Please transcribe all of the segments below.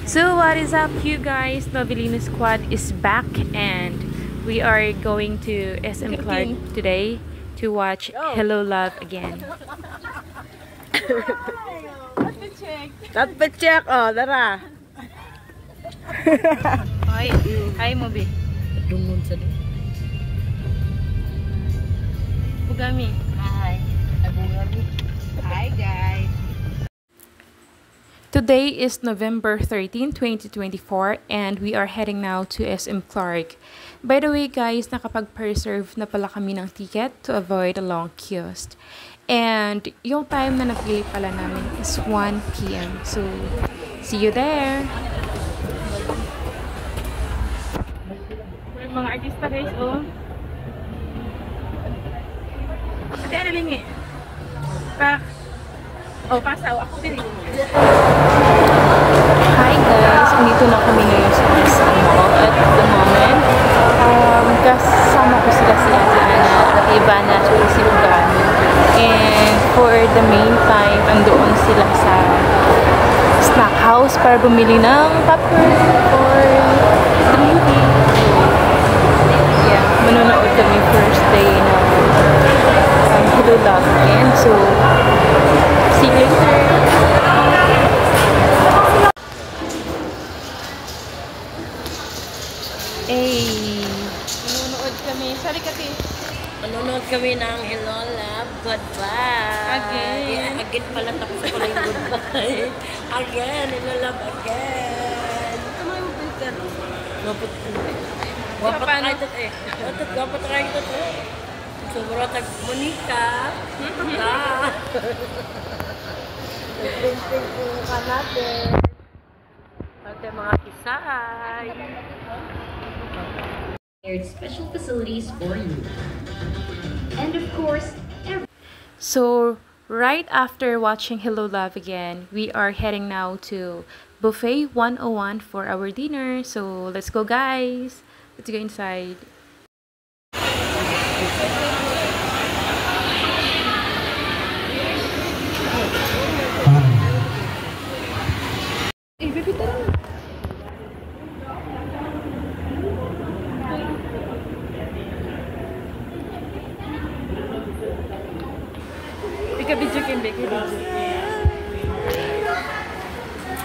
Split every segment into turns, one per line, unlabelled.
So what is up, you guys? Novelino Squad is back and we are going to SM Clark today to watch Hello Love again.
Dapat check, oh, dara.
Hi, Mobi.
Dungon sa di.
Bugami.
Hi. Bugami. Hi, guys.
Today is November 13, 2024 and we are heading now to SM Clark. By the way guys, nakapag-preserve na pala kami ng ticket to avoid a long queues. And yung time na napili pala namin is 1 p.m. So, see you there! Mga artista guys, oh. Ate, ano lang eh? Pasaw. Ako din. Hi guys! Andito na kami ngayon sa SM Mall at the moment. Kasama ko sila si Ate Ana at Ivana at si Bugami. And for the main time, andoon sila sa snack house para bumili ng popcorn for the movie. Yeah, manonood kami first day na Hello Love again. So, see you later! Manonood kami. Sorry Kati.
Manonood kami ng Hello Love, Goodbye.
Again.
Again pala, tapos pala yung goodbye. Again, Hello Love, again. Ano yung filter? Wapat kayo ito eh. Wapat kayo ito eh. Sobrang tag-Monica. Nag-printing po ka natin. Ate mga kisay.
Special facilities for you. And of course,
So, right after watching Hello Love again, we are heading now to Buffet 101 for our dinner. So, let's go guys! Let's go inside.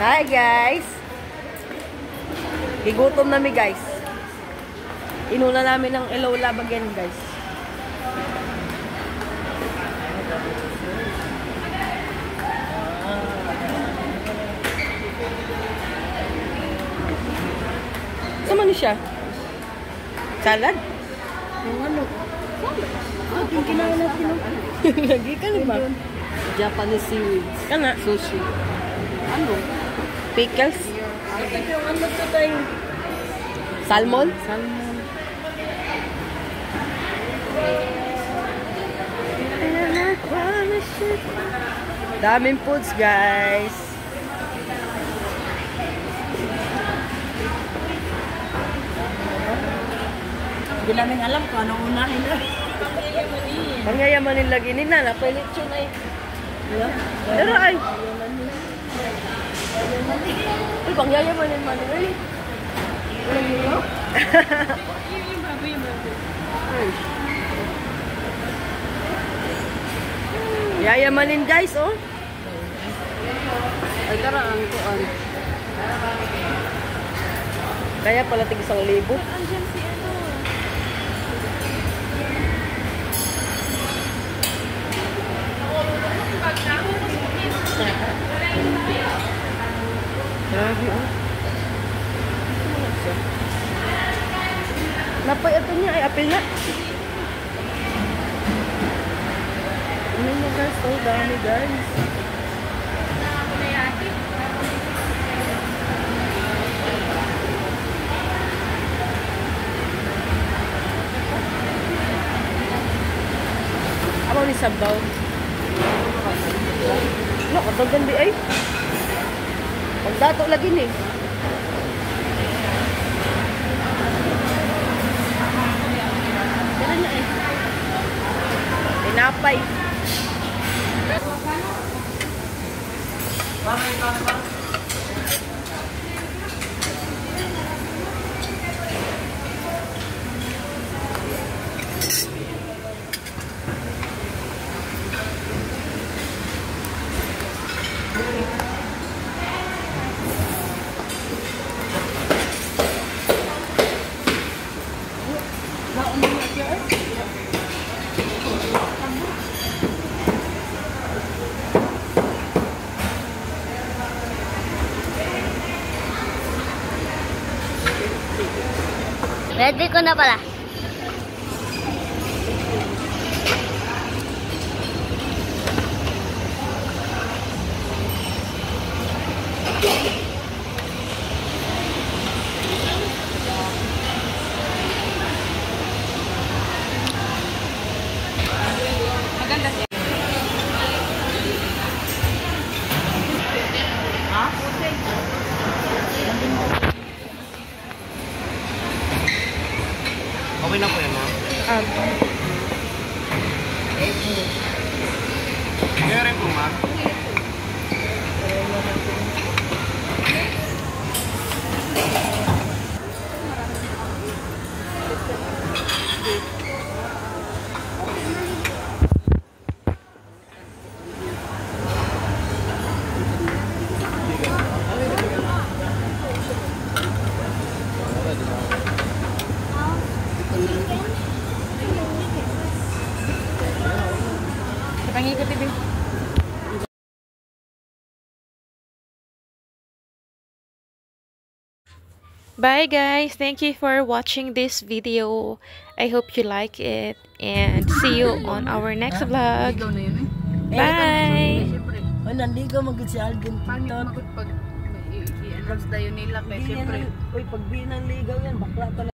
Hi guys! Gigutom namin guys. Inuna namin ng Hello Love again guys. Sama ni siya? Salad? Yung ano? Salad? Yung kinain natin. Lagi ka na ba? Japanese seaweeds. Kana? Sushi. Ano? Pickles? Yung ano to tayo? Salmon? Salmon. Daming foods guys. Hindi namin alam kung anong unahin na. Pangyayamanin lagi ni Nana. Pelitsyon ay. Pero ay. Uy, pangyayamanin man. Uy. Walang nyo? Yung bago. Yayamanin guys, oh. Ay, karaan ko, kaya pala tig 1,000. Andiyan si ano. Grabe, oh. Napay ito niya, ay apel na. Ano niya guys, oh, dami guys. Ako ni sabaw. Wala, katagan di ay. Pagdato lagi ni. Kaya na eh. Tinapay.
Ready ko na pala.
Maganda siya.
Okay na po yan, ma'am. Kaya rin po, ma'am.
Pangikot din. Bye guys, thank you for watching this video. I hope you like it and see you on our next vlog. Bye.
Ay, nandigaw magod si Alden.
Pag i-drugs na yun nila, kaya syempre.
Uy, pag di nanligaw yan, bakla talaga.